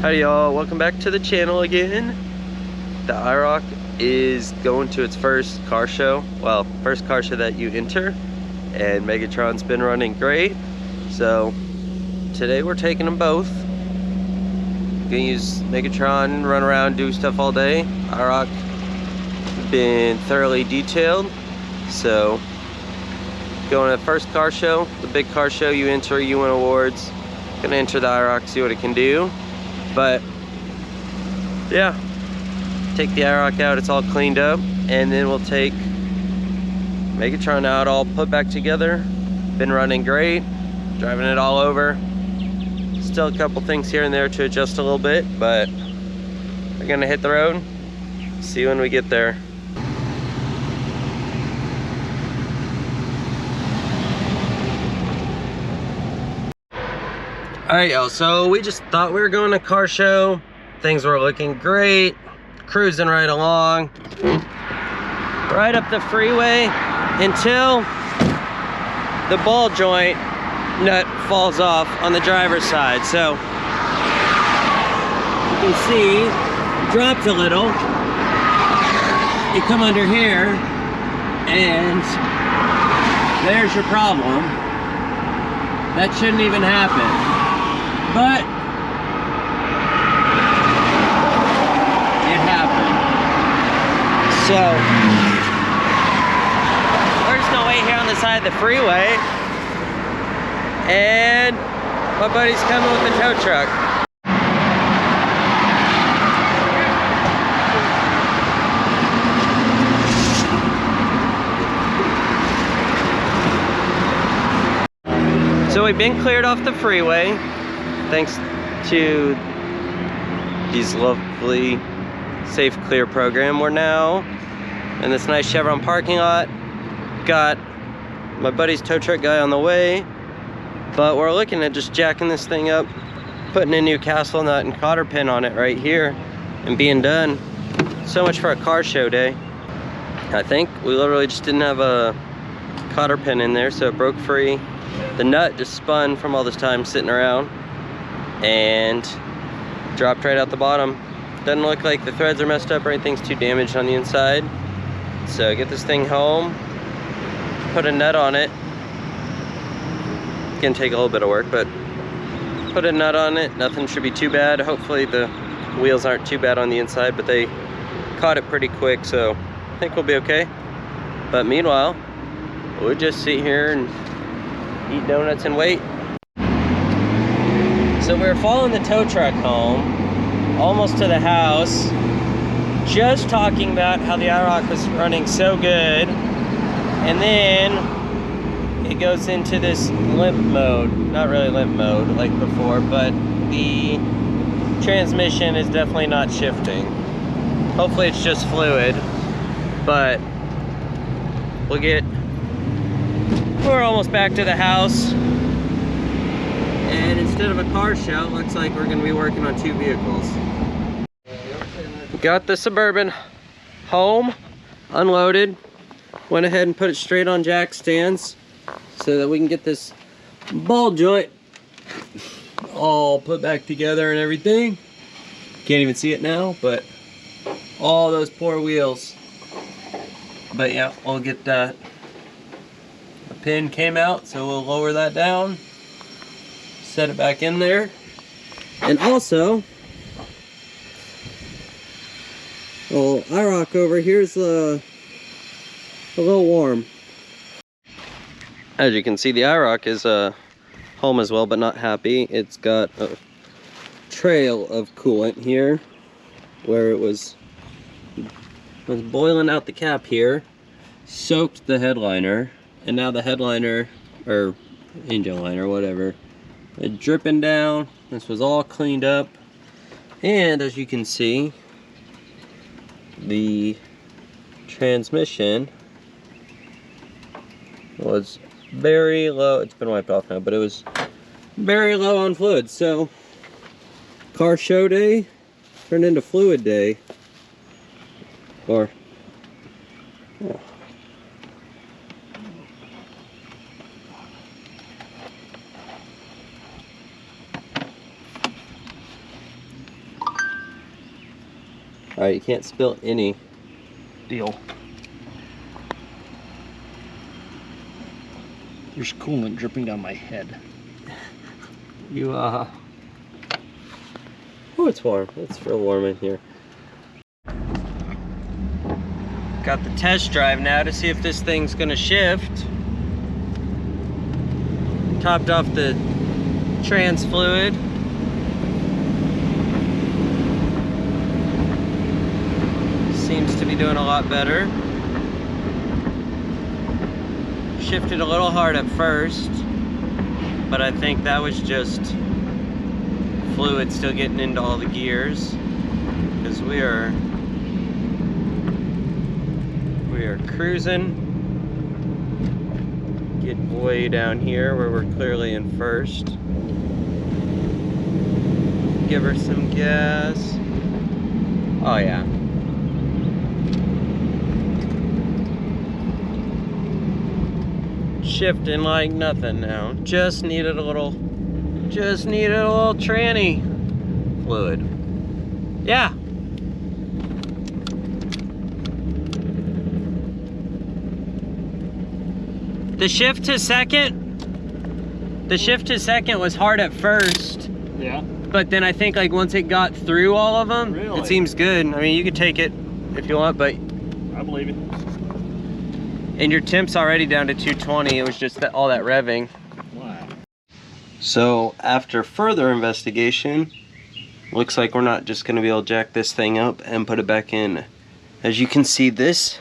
Howdy y'all, welcome back to the channel again. The IROC is going to its first car show. Well, first car show that you enter. And Megatron's been running great. So today we're taking them both. Gonna use Megatron, run around, do stuff all day. IROC been thoroughly detailed. So going to the first car show, the big car show, you enter, you win awards. Gonna enter the IROC, see what it can do. But yeah, take the IROC out, it's all cleaned up, and then we'll take Megatron out, all put back together. Been running great, driving it all over. Still a couple things here and there to adjust a little bit, but we're gonna hit the road. See you when we get there. Alright y'all, so we just thought we were going to a car show. Things were looking great, cruising right along. Right up the freeway until the ball joint nut falls off on the driver's side. So you can see, it dropped a little. You come under here and there's your problem. That shouldn't even happen. But it happened. So we're just gonna wait here on the side of the freeway, and my buddy's coming with the tow truck. So we've been cleared off the freeway thanks to these lovely Safe Clear program. We're now in this nice Chevron parking lot. Got my buddy's tow truck guy on the way, but we're looking at just jacking this thing up, putting a new castle nut and cotter pin on it right here, and being done. So much for a car show day. I think we literally just didn't have a cotter pin in there, so it broke free. The nut just spun from all this time sitting around and dropped right out the bottom. Doesn't look like the threads are messed up or anything's too damaged on the inside. So get this thing home, put a nut on it. It's gonna take a little bit of work, but put a nut on it. Nothing should be too bad. Hopefully the wheels aren't too bad on the inside, but they caught it pretty quick, so I think we'll be okay. But meanwhile, we'll just sit here and eat donuts and wait. So we were following the tow truck home, almost to the house, just talking about how the IROC was running so good, and then it goes into this limp mode. Not really limp mode like before, but the transmission is definitely not shifting. Hopefully it's just fluid, but we're almost back to the house. And instead of a car show, it looks like we're going to be working on two vehicles. Got the Suburban home, unloaded. Went ahead and put it straight on jack stands so that we can get this ball joint all put back together and everything. Can't even see it now, but all those poor wheels. But yeah, we'll get that. The pin came out, so we'll lower that down. Set it back in there, and also IROC over here's a little warm. As you can see, the IROC is home as well, but not happy. It's got a trail of coolant here where it was boiling out the cap here, soaked the headliner, and now the headliner, or engine liner, whatever, it's dripping down. This was all cleaned up, and as you can see, the transmission was very low. It's been wiped off now, but it was very low on fluid. So car show day turned into fluid day, or yeah. Alright, you can't spill any. Deal. There's coolant dripping down my head. You, oh, it's warm. It's real warm in here. Got the test drive now to see if this thing's gonna shift. Topped off the trans fluid. Seems to be doing a lot better. Shifted a little hard at first, but I think that was just fluid still getting into all the gears, because we are cruising. Get way down here where we're clearly in first. Give her some gas. Oh yeah. Shifting like nothing now. Just needed a little tranny fluid. Yeah. The shift to second was hard at first. Yeah. But then I think like once it got through all of them, really? It seems good. I mean, you could take it if you want, but I believe it. And your temp's already down to 220. It was just all that revving. Wow. So after further investigation, looks like we're not just going to be able to jack this thing up and put it back in. As you can see, this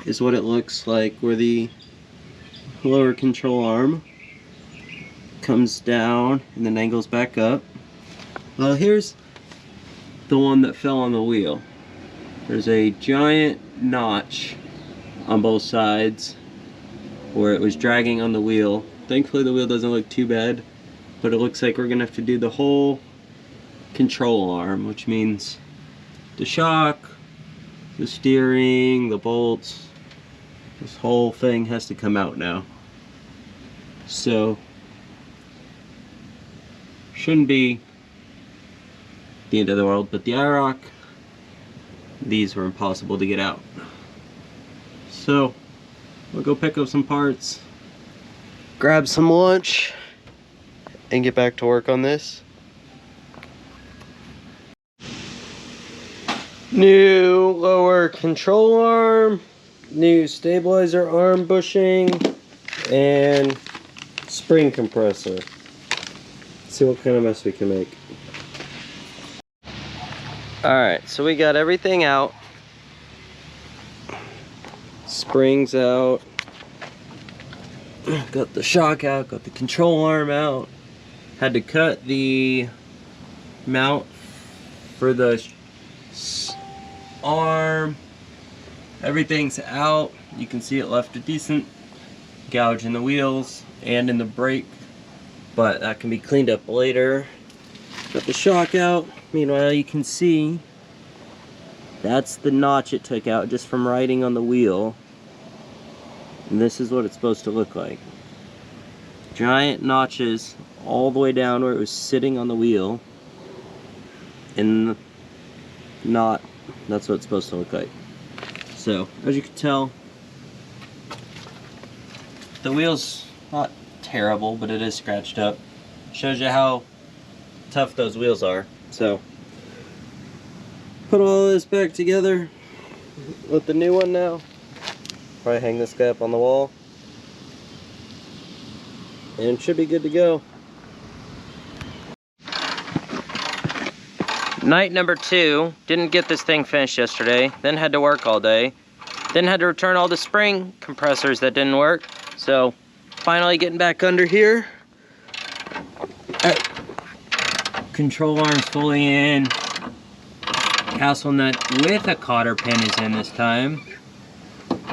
is what it looks like where the lower control arm comes down and then angles back up. Well, here's the one that fell on the wheel. There's a giant notch on both sides where it was dragging on the wheel. Thankfully the wheel doesn't look too bad, but it looks like we're gonna have to do the whole control arm, which means the shock, the steering, the bolts, this whole thing has to come out now. So shouldn't be the end of the world, but the IROC, these were impossible to get out. So we'll go pick up some parts, grab some lunch, and get back to work on this. New lower control arm, new stabilizer arm bushing, and spring compressor. Let's see what kind of mess we can make. Alright, so we got everything out. Springs out. Got the shock out, got the control arm out. Had to cut the mount for the arm. Everything's out. You can see it left a decent gouge in the wheels and in the brake, but that can be cleaned up later. Got the shock out. Meanwhile, you can see that's the notch it took out just from riding on the wheel. And this is what it's supposed to look like. Giant notches all the way down where it was sitting on the wheel. And not, that's what it's supposed to look like. So, as you can tell, the wheel's not terrible, but it is scratched up. Shows you how tough those wheels are. So, put all this back together with the new one now. Probably hang this guy up on the wall. And it should be good to go. Night number 2, didn't get this thing finished yesterday, then had to work all day, then had to return all the spring compressors that didn't work, so finally getting back under here. Control arm's fully in, castle nut with a cotter pin is in this time.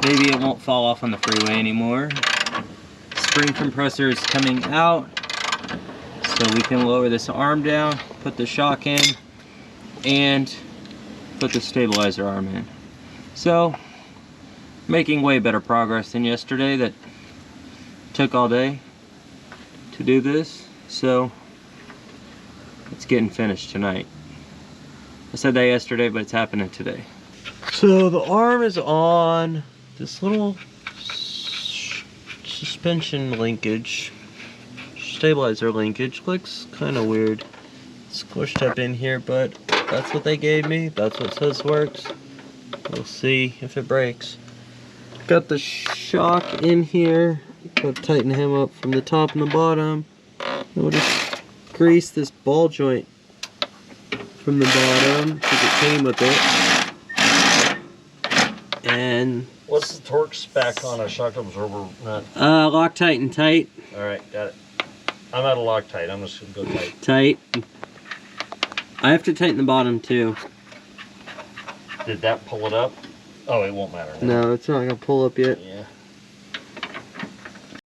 Maybe it won't fall off on the freeway anymore. Spring compressor is coming out, so we can lower this arm down, put the shock in, and put the stabilizer arm in. So, making way better progress than yesterday. That took all day to do this. So, it's getting finished tonight. I said that yesterday, but it's happening today. So the arm is on this little suspension linkage, stabilizer linkage. Looks kind of weird. Squished up in here, but that's what they gave me. That's what says works. We'll see if it breaks. Got the shock in here. Gotta tighten him up from the top and the bottom. And we'll just grease this ball joint from the bottom because it came with it. And what's the torque spec on a shock absorber nut? Loctite and tight. Alright, got it. I'm out of Loctite. I'm just gonna go tight. Tight. I have to tighten the bottom too. Did that pull it up? Oh, it won't matter. No, it's not gonna pull up yet. Yeah.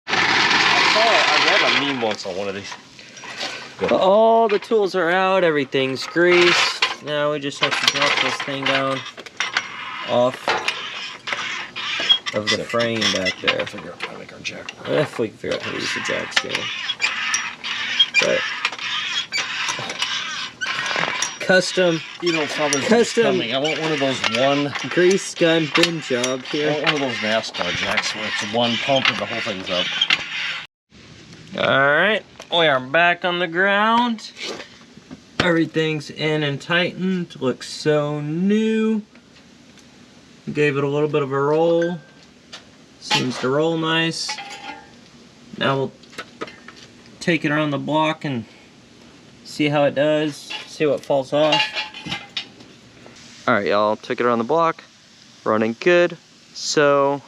I read a meme once on one of these. All the tools are out, everything's greased. Now we just have to drop this thing down off of the frame back there. Figure out how to make our jack work. If we can figure out how to use the jack stand. But custom, You know, coming. I want one of those grease gun bin job I here. want one of those NASCAR jacks where it's one pump and the whole thing's up. Alright, we are back on the ground. Everything's in and tightened. Looks so new. Gave it a little bit of a roll. Seems to roll nice. Now we'll take it around the block and see how it does. See what falls off. Alright y'all, took it around the block. Running good. So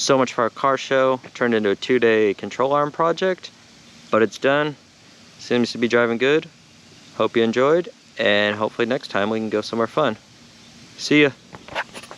much for our car show. Turned into a 2-day control arm project. But it's done. Seems to be driving good. Hope you enjoyed. And hopefully next time we can go somewhere fun. See ya.